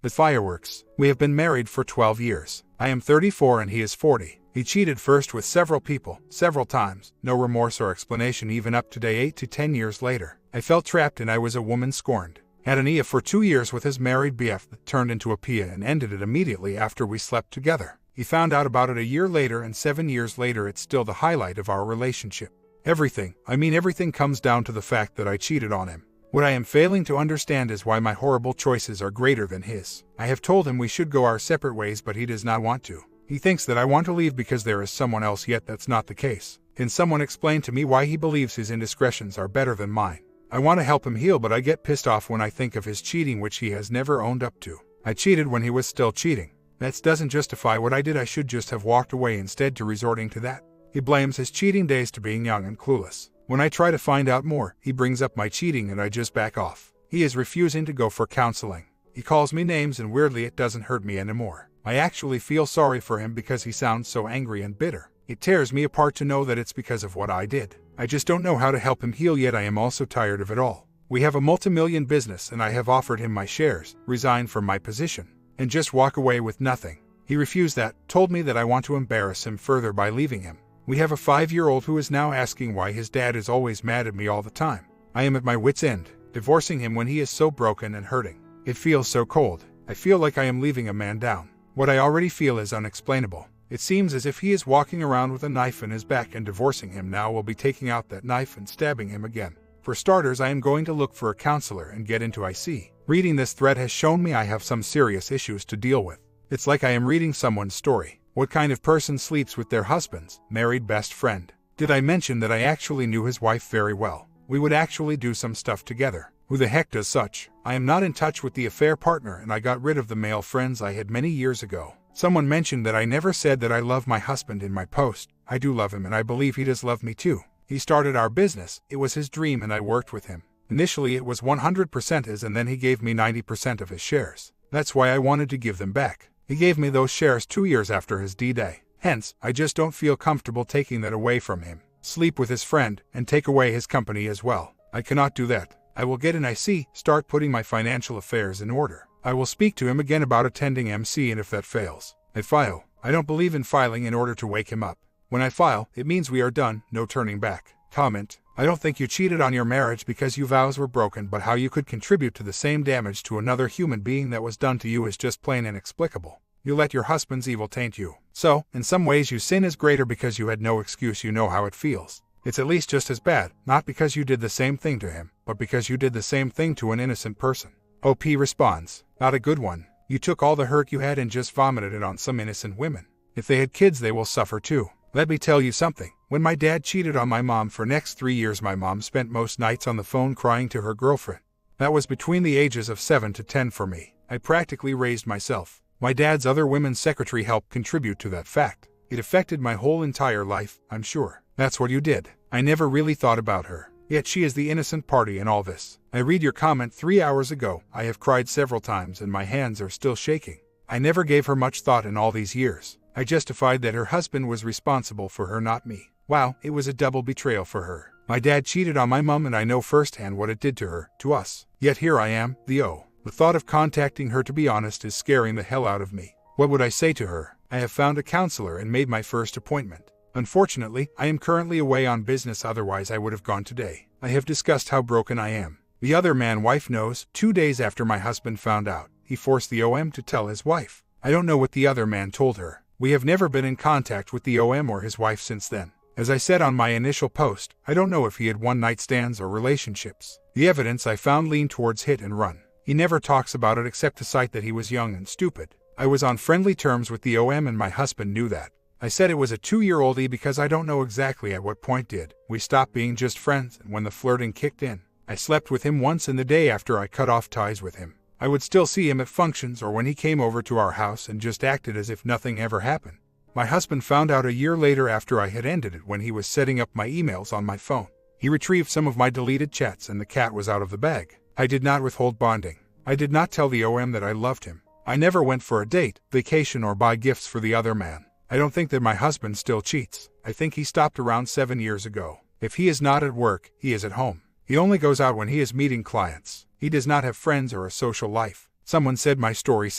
The fireworks. We have been married for 12 years. I am 34 and he is 40. He cheated first with several people, several times, no remorse or explanation even up to day 8 to 10 years later. I felt trapped and I was a woman scorned. Had an Ia for 2 years with his married BF that turned into a Pia and ended it immediately after we slept together. He found out about it a year later and 7 years later it's still the highlight of our relationship. Everything, I mean everything comes down to the fact that I cheated on him. What I am failing to understand is why my horrible choices are greater than his. I have told him we should go our separate ways but he does not want to. He thinks that I want to leave because there is someone else, yet that's not the case. Can someone explain to me why he believes his indiscretions are better than mine? I want to help him heal but I get pissed off when I think of his cheating which he has never owned up to. I cheated when he was still cheating. That doesn't justify what I did. I should just have walked away instead to resorting to that. He blames his cheating days to being young and clueless. When I try to find out more, he brings up my cheating and I just back off. He is refusing to go for counseling. He calls me names and weirdly it doesn't hurt me anymore. I actually feel sorry for him because he sounds so angry and bitter. It tears me apart to know that it's because of what I did. I just don't know how to help him heal, yet I am also tired of it all. We have a multi-million business and I have offered him my shares, resign from my position, and just walk away with nothing. He refused that, told me that I want to embarrass him further by leaving him. We have a 5-year-old who is now asking why his dad is always mad at me all the time. I am at my wit's end, divorcing him when he is so broken and hurting. It feels so cold. I feel like I am leaving a man down. What I already feel is unexplainable. It seems as if he is walking around with a knife in his back, and divorcing him now will be taking out that knife and stabbing him again. For starters, I am going to look for a counselor and get into IC. Reading this thread has shown me I have some serious issues to deal with. It's like I am reading someone's story. What kind of person sleeps with their husband's married best friend? Did I mention that I actually knew his wife very well? We would actually do some stuff together. Who the heck does such? I am not in touch with the affair partner and I got rid of the male friends I had many years ago. Someone mentioned that I never said that I love my husband in my post. I do love him and I believe he does love me too. He started our business, it was his dream and I worked with him. Initially it was 100% his and then he gave me 90% of his shares. That's why I wanted to give them back. He gave me those shares 2 years after his D-Day. Hence, I just don't feel comfortable taking that away from him. Sleep with his friend, and take away his company as well. I cannot do that. I will get an IC, start putting my financial affairs in order. I will speak to him again about attending MC, and if that fails, I file. I don't believe in filing in order to wake him up. When I file, it means we are done, no turning back. Comment. I don't think you cheated on your marriage because your vows were broken, but how you could contribute to the same damage to another human being that was done to you is just plain inexplicable. You let your husband's evil taint you. So, in some ways your sin is greater because you had no excuse. You know how it feels. It's at least just as bad, not because you did the same thing to him, but because you did the same thing to an innocent person. OP responds, not a good one. You took all the hurt you had and just vomited it on some innocent women. If they had kids, they will suffer too. Let me tell you something. When my dad cheated on my mom for next 3 years, my mom spent most nights on the phone crying to her girlfriend. That was between the ages of 7 to 10 for me. I practically raised myself. My dad's other women's secretary helped contribute to that fact. It affected my whole entire life, I'm sure. That's what you did. I never really thought about her. Yet she is the innocent party in all this. I read your comment 3 hours ago. I have cried several times and my hands are still shaking. I never gave her much thought in all these years. I justified that her husband was responsible for her, not me. Wow, it was a double betrayal for her. My dad cheated on my mom and I know firsthand what it did to her, to us. Yet here I am, The thought of contacting her, to be honest, is scaring the hell out of me. What would I say to her? I have found a counselor and made my first appointment. Unfortunately, I am currently away on business, otherwise I would have gone today. I have discussed how broken I am. The other man wife knows. 2 days after my husband found out, he forced the OM to tell his wife. I don't know what the other man told her. We have never been in contact with the OM or his wife since then. As I said on my initial post, I don't know if he had one-night stands or relationships. The evidence I found leaned towards hit and run. He never talks about it except to cite that he was young and stupid. I was on friendly terms with the OM and my husband knew that. I said it was a 2-year-old because I don't know exactly at what point did we stop being just friends, and when the flirting kicked in. I slept with him once in the day after I cut off ties with him. I would still see him at functions or when he came over to our house and just acted as if nothing ever happened. My husband found out a year later after I had ended it when he was setting up my emails on my phone. He retrieved some of my deleted chats and the cat was out of the bag. I did not withhold bonding. I did not tell the OM that I loved him. I never went for a date, vacation, or buy gifts for the other man. I don't think that my husband still cheats. I think he stopped around 7 years ago. If he is not at work, he is at home. He only goes out when he is meeting clients. He does not have friends or a social life. Someone said my story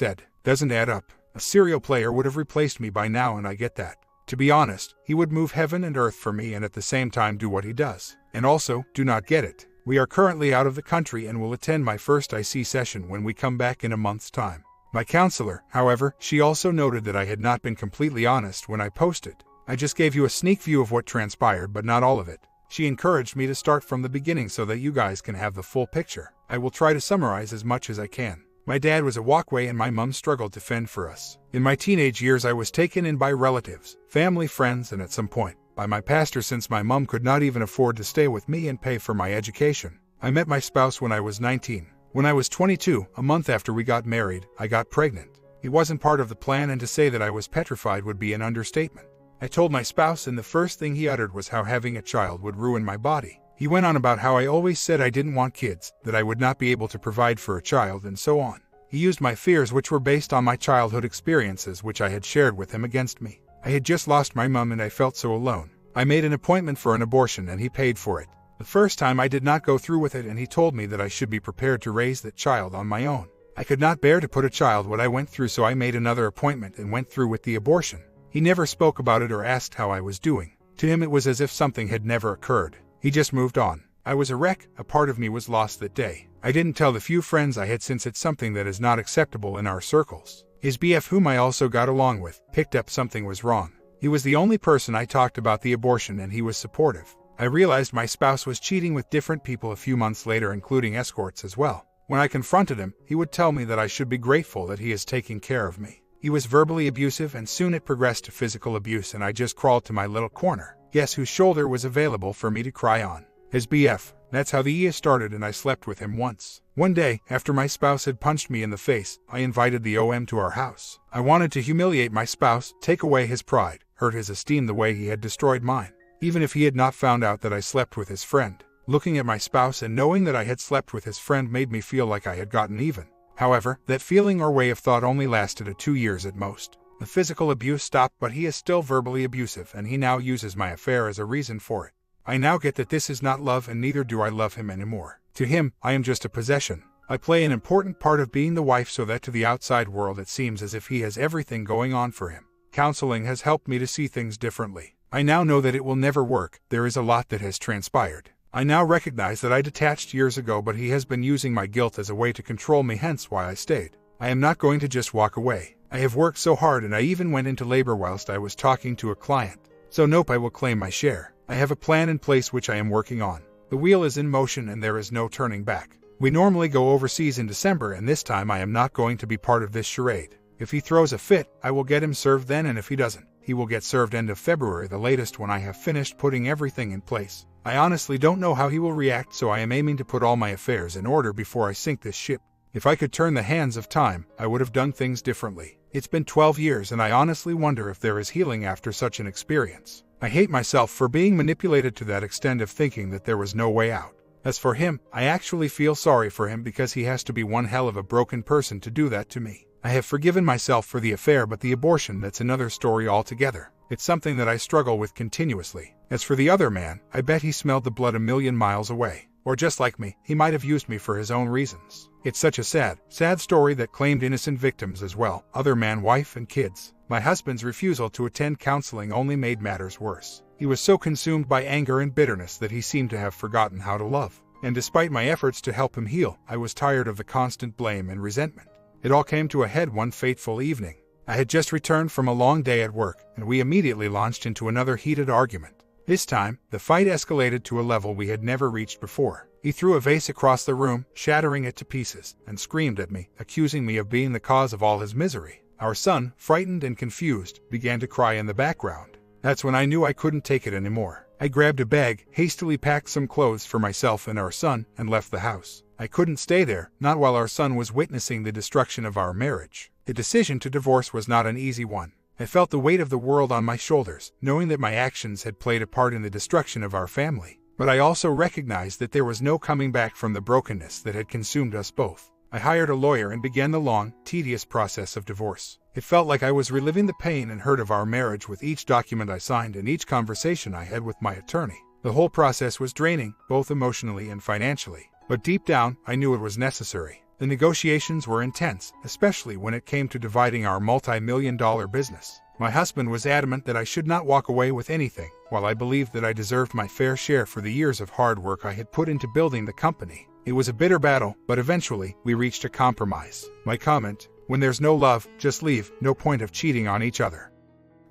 doesn't add up. A serial player would have replaced me by now, and I get that. To be honest, he would move heaven and earth for me and at the same time do what he does. And also, do not get it. We are currently out of the country and will attend my first IC session when we come back in a month's time. My counselor, however, she also noted that I had not been completely honest when I posted. I just gave you a sneak view of what transpired, but not all of it. She encouraged me to start from the beginning so that you guys can have the full picture. I will try to summarize as much as I can. My dad was a walkway and my mom struggled to fend for us. In my teenage years, I was taken in by relatives, family, friends, and at some point, by my pastor since my mom could not even afford to stay with me and pay for my education. I met my spouse when I was 19. When I was 22, a month after we got married, I got pregnant. It wasn't part of the plan, and to say that I was petrified would be an understatement. I told my spouse, and the first thing he uttered was how having a child would ruin my body. He went on about how I always said I didn't want kids, that I would not be able to provide for a child, and so on. He used my fears, which were based on my childhood experiences, which I had shared with him, against me. I had just lost my mom and I felt so alone. I made an appointment for an abortion and he paid for it. The first time I did not go through with it, and he told me that I should be prepared to raise that child on my own. I could not bear to put a child what I went through, so I made another appointment and went through with the abortion. He never spoke about it or asked how I was doing. To him it was as if something had never occurred. He just moved on. I was a wreck. A part of me was lost that day. I didn't tell the few friends I had, since it's something that is not acceptable in our circles. His BF, whom I also got along with, picked up something was wrong. He was the only person I talked about the abortion, and he was supportive. I realized my spouse was cheating with different people a few months later, including escorts as well. When I confronted him, he would tell me that I should be grateful that he is taking care of me. He was verbally abusive, and soon it progressed to physical abuse, and I just crawled to my little corner. Guess whose shoulder was available for me to cry on? His BF. That's how the EA started, and I slept with him once. One day, after my spouse had punched me in the face, I invited the OM to our house. I wanted to humiliate my spouse, take away his pride, hurt his esteem the way he had destroyed mine. Even if he had not found out that I slept with his friend. Looking at my spouse and knowing that I had slept with his friend made me feel like I had gotten even. However, that feeling or way of thought only lasted 2 years at most. The physical abuse stopped, but he is still verbally abusive, and he now uses my affair as a reason for it. I now get that this is not love, and neither do I love him anymore. To him, I am just a possession. I play an important part of being the wife, so that to the outside world it seems as if he has everything going on for him. Counseling has helped me to see things differently. I now know that it will never work. There is a lot that has transpired. I now recognize that I detached years ago, but he has been using my guilt as a way to control me, hence why I stayed. I am not going to just walk away. I have worked so hard, and I even went into labor whilst I was talking to a client. So nope, I will claim my share. I have a plan in place which I am working on. The wheel is in motion and there is no turning back. We normally go overseas in December, and this time I am not going to be part of this charade. If he throws a fit, I will get him served then, and if he doesn't, he will get served end of February, the latest, when I have finished putting everything in place. I honestly don't know how he will react, so I am aiming to put all my affairs in order before I sink this ship. If I could turn the hands of time, I would have done things differently. It's been 12 years, and I honestly wonder if there is healing after such an experience. I hate myself for being manipulated to that extent of thinking that there was no way out. As for him, I actually feel sorry for him, because he has to be one hell of a broken person to do that to me. I have forgiven myself for the affair, but the abortion, that's another story altogether. It's something that I struggle with continuously. As for the other man, I bet he smelled the blood a million miles away. Or just like me, he might have used me for his own reasons. It's such a sad story that claimed innocent victims as well. Other man, wife, and kids. My husband's refusal to attend counseling only made matters worse. He was so consumed by anger and bitterness that he seemed to have forgotten how to love. And despite my efforts to help him heal, I was tired of the constant blame and resentment. It all came to a head one fateful evening. I had just returned from a long day at work, and we immediately launched into another heated argument. This time, the fight escalated to a level we had never reached before. He threw a vase across the room, shattering it to pieces, and screamed at me, accusing me of being the cause of all his misery. Our son, frightened and confused, began to cry in the background. That's when I knew I couldn't take it anymore. I grabbed a bag, hastily packed some clothes for myself and our son, and left the house. I couldn't stay there, not while our son was witnessing the destruction of our marriage. The decision to divorce was not an easy one. I felt the weight of the world on my shoulders, knowing that my actions had played a part in the destruction of our family. But I also recognized that there was no coming back from the brokenness that had consumed us both. I hired a lawyer and began the long, tedious process of divorce. It felt like I was reliving the pain and hurt of our marriage with each document I signed and each conversation I had with my attorney. The whole process was draining, both emotionally and financially. But deep down, I knew it was necessary. The negotiations were intense, especially when it came to dividing our multi-million-dollar business. My husband was adamant that I should not walk away with anything, while I believed that I deserved my fair share for the years of hard work I had put into building the company. It was a bitter battle, but eventually, we reached a compromise. My comment: when there's no love, just leave, no point of cheating on each other.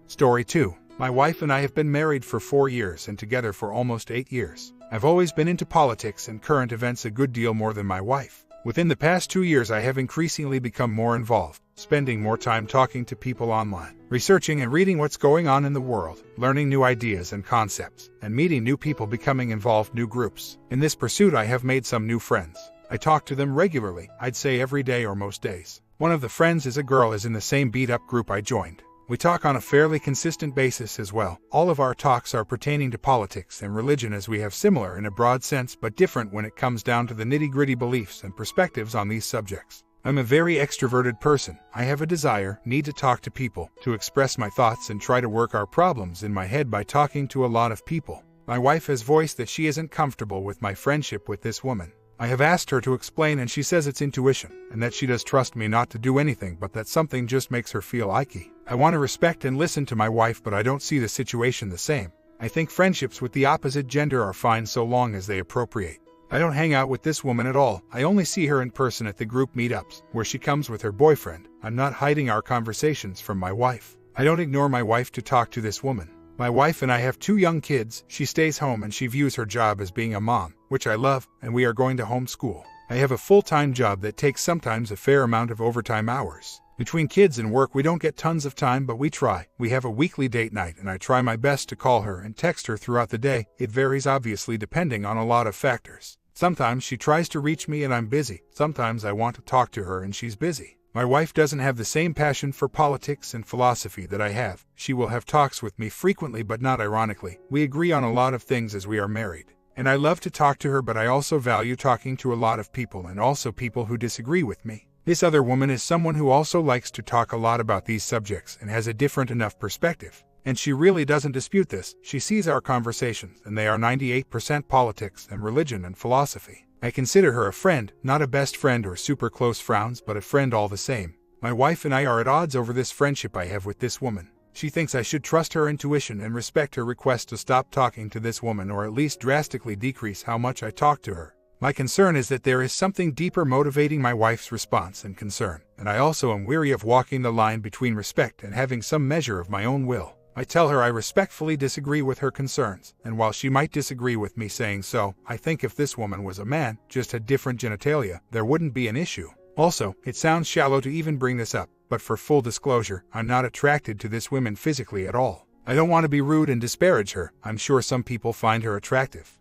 Story 2. My wife and I have been married for 4 years and together for almost 8 years. I've always been into politics and current events a good deal more than my wife. Within the past 2 years I have increasingly become more involved, spending more time talking to people online, researching and reading what's going on in the world, learning new ideas and concepts, and meeting new people, becoming involved in new groups. In this pursuit I have made some new friends. I talk to them regularly, I'd say every day or most days. One of the friends is a girl in the same beat-up group I joined. We talk on a fairly consistent basis as well. All of our talks are pertaining to politics and religion, as we have similar in a broad sense but different when it comes down to the nitty-gritty beliefs and perspectives on these subjects. I'm a very extroverted person. I have a need to talk to people, to express my thoughts and try to work our problems in my head by talking to a lot of people. My wife has voiced that she isn't comfortable with my friendship with this woman. I have asked her to explain and she says it's intuition, and that she does trust me not to do anything, but that something just makes her feel icky. I want to respect and listen to my wife, but I don't see the situation the same. I think friendships with the opposite gender are fine so long as they appropriate. I don't hang out with this woman at all. I only see her in person at the group meetups, where she comes with her boyfriend. I'm not hiding our conversations from my wife. I don't ignore my wife to talk to this woman. My wife and I have 2 young kids. She stays home and she views her job as being a mom, which I love, and we are going to homeschool. I have a full-time job that takes sometimes a fair amount of overtime hours. Between kids and work we don't get tons of time, but we try. We have a weekly date night and I try my best to call her and text her throughout the day. It varies obviously depending on a lot of factors. Sometimes she tries to reach me and I'm busy. Sometimes I want to talk to her and she's busy. My wife doesn't have the same passion for politics and philosophy that I have. She will have talks with me frequently, but not ironically. We agree on a lot of things as we are married. And I love to talk to her, but I also value talking to a lot of people, and also people who disagree with me. This other woman is someone who also likes to talk a lot about these subjects and has a different enough perspective. And she really doesn't dispute this. She sees our conversations, and they are 98% politics and religion and philosophy. I consider her a friend, not a best friend or super close friends, but a friend all the same. My wife and I are at odds over this friendship I have with this woman. She thinks I should trust her intuition and respect her request to stop talking to this woman, or at least drastically decrease how much I talk to her. My concern is that there is something deeper motivating my wife's response and concern, and I also am weary of walking the line between respect and having some measure of my own will. I tell her I respectfully disagree with her concerns, and while she might disagree with me saying so, I think if this woman was a man, just had different genitalia, there wouldn't be an issue. Also, it sounds shallow to even bring this up, but for full disclosure, I'm not attracted to this woman physically at all. I don't want to be rude and disparage her. I'm sure some people find her attractive.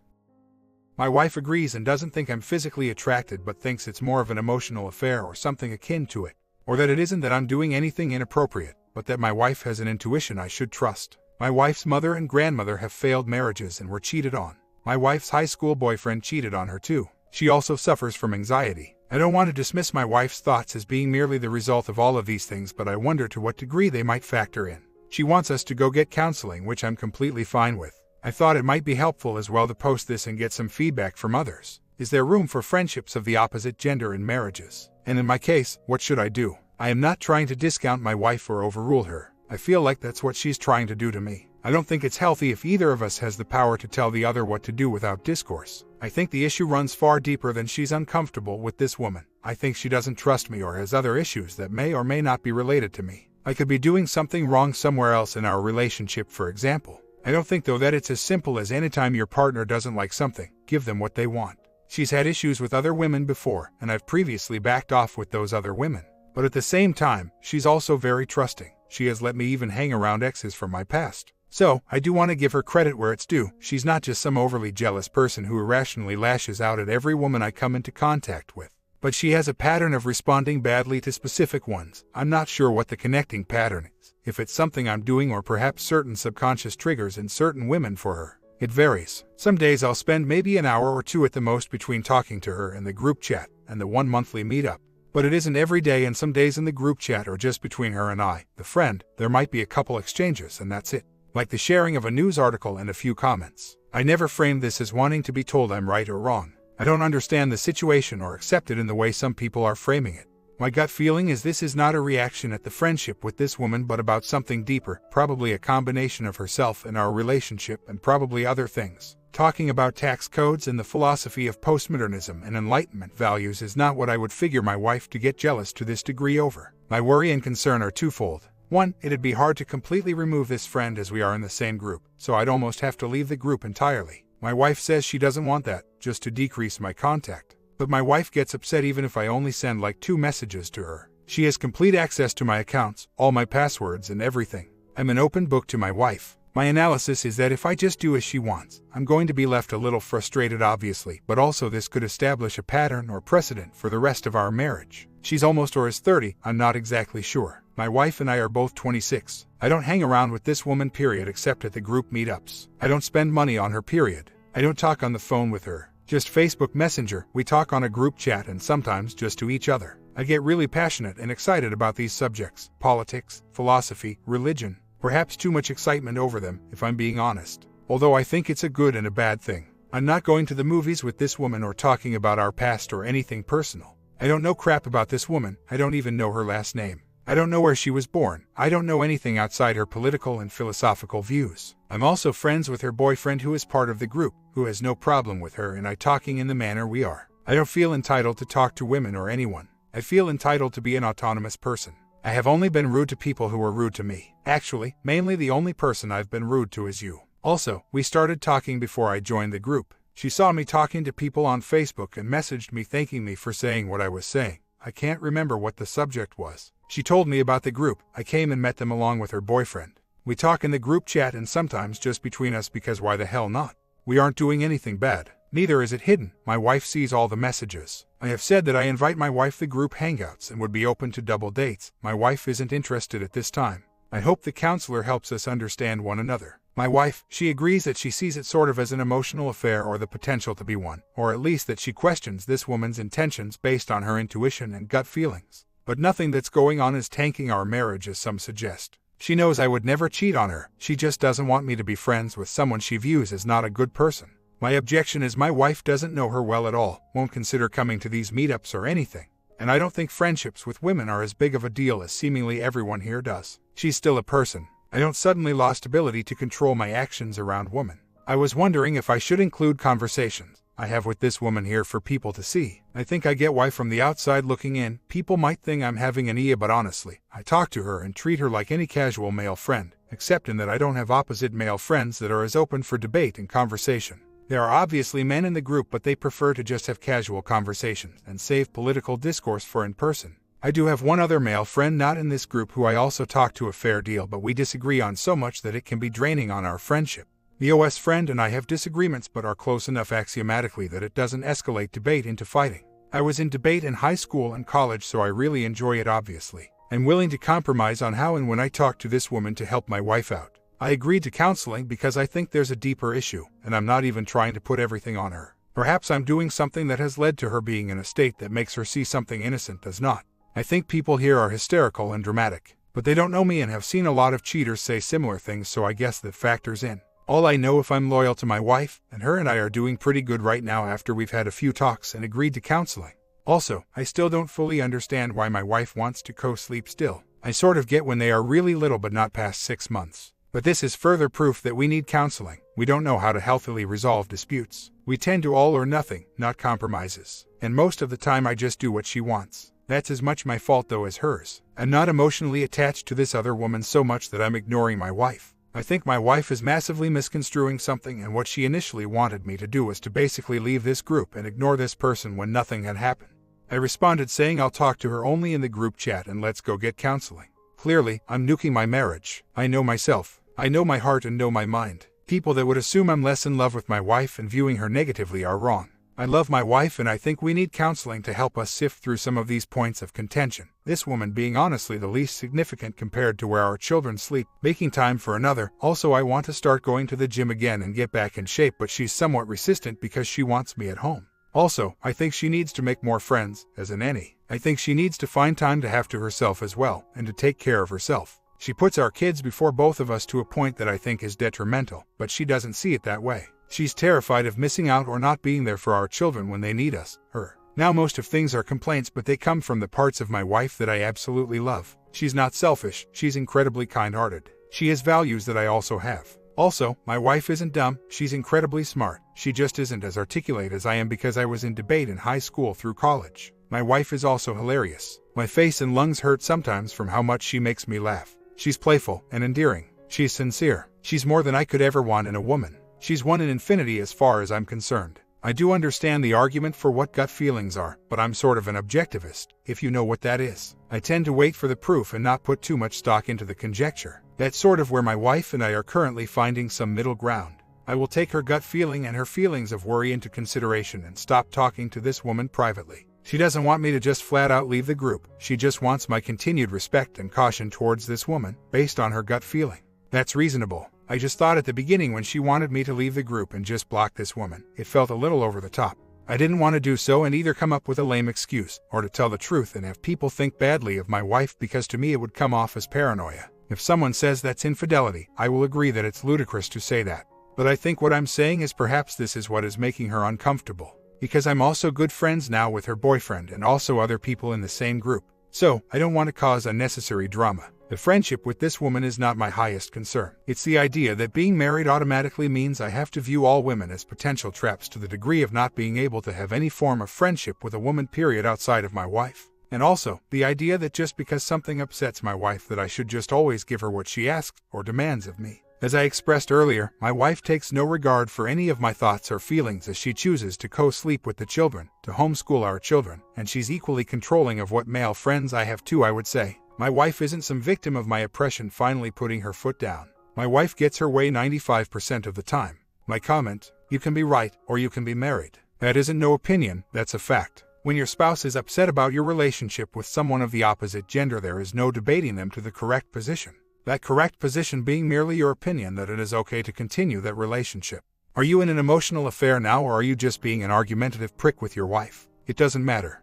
My wife agrees and doesn't think I'm physically attracted, but thinks it's more of an emotional affair or something akin to it, or that it isn't that I'm doing anything inappropriate, but that my wife has an intuition I should trust. My wife's mother and grandmother have failed marriages and were cheated on. My wife's high school boyfriend cheated on her too. She also suffers from anxiety. I don't want to dismiss my wife's thoughts as being merely the result of all of these things, but I wonder to what degree they might factor in. She wants us to go get counseling, which I'm completely fine with. I thought it might be helpful as well to post this and get some feedback from others. Is there room for friendships of the opposite gender in marriages? And in my case, what should I do? I am not trying to discount my wife or overrule her. I feel like that's what she's trying to do to me. I don't think it's healthy if either of us has the power to tell the other what to do without discourse. I think the issue runs far deeper than she's uncomfortable with this woman. I think she doesn't trust me or has other issues that may or may not be related to me. I could be doing something wrong somewhere else in our relationship, for example. I don't think though that it's as simple as anytime your partner doesn't like something, give them what they want. She's had issues with other women before, and I've previously backed off with those other women. But at the same time, she's also very trusting. She has let me even hang around exes from my past. So, I do want to give her credit where it's due. She's not just some overly jealous person who irrationally lashes out at every woman I come into contact with. But she has a pattern of responding badly to specific ones. I'm not sure what the connecting pattern is, if it's something I'm doing or perhaps certain subconscious triggers in certain women for her. It varies. Some days I'll spend maybe an hour or two at the most between talking to her in the group chat and the one monthly meetup. But it isn't every day, and some days in the group chat or just between her and I, the friend, there might be a couple exchanges and that's it. Like the sharing of a news article and a few comments. I never framed this as wanting to be told I'm right or wrong. I don't understand the situation or accept it in the way some people are framing it. My gut feeling is this is not a reaction at the friendship with this woman but about something deeper, probably a combination of herself and our relationship and probably other things. Talking about tax codes and the philosophy of postmodernism and Enlightenment values is not what I would figure my wife to get jealous to this degree over. My worry and concern are twofold. One, it'd be hard to completely remove this friend as we are in the same group, so I'd almost have to leave the group entirely. My wife says she doesn't want that, just to decrease my contact. But my wife gets upset even if I only send like 2 messages to her. She has complete access to my accounts, all my passwords and everything. I'm an open book to my wife. My analysis is that if I just do as she wants, I'm going to be left a little frustrated obviously, but also this could establish a pattern or precedent for the rest of our marriage. She's almost or is 30, I'm not exactly sure. My wife and I are both 26. I don't hang around with this woman period except at the group meetups. I don't spend money on her period. I don't talk on the phone with her. Just Facebook Messenger, we talk on a group chat and sometimes just to each other. I get really passionate and excited about these subjects, politics, philosophy, religion, perhaps too much excitement over them, if I'm being honest. Although I think it's a good and a bad thing. I'm not going to the movies with this woman or talking about our past or anything personal. I don't know crap about this woman, I don't even know her last name. I don't know where she was born. I don't know anything outside her political and philosophical views. I'm also friends with her boyfriend who is part of the group, who has no problem with her and I talking in the manner we are. I don't feel entitled to talk to women or anyone. I feel entitled to be an autonomous person. I have only been rude to people who were rude to me. Actually, mainly the only person I've been rude to is you. Also, we started talking before I joined the group. She saw me talking to people on Facebook and messaged me thanking me for saying what I was saying. I can't remember what the subject was. She told me about the group. I came and met them along with her boyfriend. We talk in the group chat and sometimes just between us because why the hell not? We aren't doing anything bad. Neither is it hidden. My wife sees all the messages. I have said that I invite my wife to group hangouts and would be open to double dates. My wife isn't interested at this time. I hope the counselor helps us understand one another. My wife, she agrees that she sees it sort of as an emotional affair or the potential to be one, or at least that she questions this woman's intentions based on her intuition and gut feelings. But nothing that's going on is tanking our marriage as some suggest. She knows I would never cheat on her, she just doesn't want me to be friends with someone she views as not a good person. My objection is my wife doesn't know her well at all, won't consider coming to these meetups or anything. And I don't think friendships with women are as big of a deal as seemingly everyone here does. She's still a person. I don't suddenly lost ability to control my actions around women. I was wondering if I should include conversations I have with this woman here for people to see. I think I get why from the outside looking in, people might think I'm having an but honestly, I talk to her and treat her like any casual male friend, except in that I don't have opposite male friends that are as open for debate and conversation. There are obviously men in the group but they prefer to just have casual conversations and save political discourse for in person. I do have one other male friend not in this group who I also talk to a fair deal but we disagree on so much that it can be draining on our friendship. The OS friend and I have disagreements but are close enough axiomatically that it doesn't escalate debate into fighting. I was in debate in high school and college so I really enjoy it obviously. I'm willing to compromise on how and when I talk to this woman to help my wife out. I agreed to counseling because I think there's a deeper issue, and I'm not even trying to put everything on her. Perhaps I'm doing something that has led to her being in a state that makes her see something innocent does not. I think people here are hysterical and dramatic, but they don't know me and have seen a lot of cheaters say similar things so I guess that factors in. All I know if I'm loyal to my wife, and her and I are doing pretty good right now after we've had a few talks and agreed to counseling. Also, I still don't fully understand why my wife wants to co-sleep still. I sort of get when they are really little but not past 6 months. But this is further proof that we need counseling. We don't know how to healthily resolve disputes. We tend to all or nothing, not compromises. And most of the time I just do what she wants. That's as much my fault though as hers. I'm not emotionally attached to this other woman so much that I'm ignoring my wife. I think my wife is massively misconstruing something and what she initially wanted me to do was to basically leave this group and ignore this person when nothing had happened. I responded saying I'll talk to her only in the group chat and let's go get counseling. Clearly, I'm nuking my marriage. I know myself. I know my heart and know my mind. People that would assume I'm less in love with my wife and viewing her negatively are wrong. I love my wife and I think we need counseling to help us sift through some of these points of contention. This woman being honestly the least significant compared to where our children sleep, making time for another. Also I want to start going to the gym again and get back in shape but she's somewhat resistant because she wants me at home. Also, I think she needs to make more friends, as in any. I think she needs to find time to have to herself as well, and to take care of herself. She puts our kids before both of us to a point that I think is detrimental, but she doesn't see it that way. She's terrified of missing out or not being there for our children when they need us, her. Now most of things are complaints, but they come from the parts of my wife that I absolutely love. She's not selfish, she's incredibly kind-hearted. She has values that I also have. Also, my wife isn't dumb, she's incredibly smart. She just isn't as articulate as I am because I was in debate in high school through college. My wife is also hilarious. My face and lungs hurt sometimes from how much she makes me laugh. She's playful and endearing. She's sincere. She's more than I could ever want in a woman. She's one in infinity as far as I'm concerned. I do understand the argument for what gut feelings are, but I'm sort of an objectivist, if you know what that is. I tend to wait for the proof and not put too much stock into the conjecture. That's sort of where my wife and I are currently finding some middle ground. I will take her gut feeling and her feelings of worry into consideration and stop talking to this woman privately. She doesn't want me to just flat out leave the group. She just wants my continued respect and caution towards this woman, based on her gut feeling. That's reasonable. I just thought at the beginning when she wanted me to leave the group and just block this woman, it felt a little over the top. I didn't want to do so and either come up with a lame excuse, or to tell the truth and have people think badly of my wife, because to me it would come off as paranoia. If someone says that's infidelity, I will agree that it's ludicrous to say that. But I think what I'm saying is perhaps this is what is making her uncomfortable. Because I'm also good friends now with her boyfriend and also other people in the same group. So, I don't want to cause unnecessary drama. The friendship with this woman is not my highest concern. It's the idea that being married automatically means I have to view all women as potential traps, to the degree of not being able to have any form of friendship with a woman period outside of my wife. And also, the idea that just because something upsets my wife that I should just always give her what she asks or demands of me. As I expressed earlier, my wife takes no regard for any of my thoughts or feelings as she chooses to co-sleep with the children, to homeschool our children, and she's equally controlling of what male friends I have too, I would say. My wife isn't some victim of my oppression finally putting her foot down. My wife gets her way 95% of the time. My comment, you can be right or you can be married. That isn't no opinion, that's a fact. When your spouse is upset about your relationship with someone of the opposite gender, there is no debating them to the correct position. That correct position being merely your opinion that it is okay to continue that relationship. Are you in an emotional affair now, or are you just being an argumentative prick with your wife? It doesn't matter.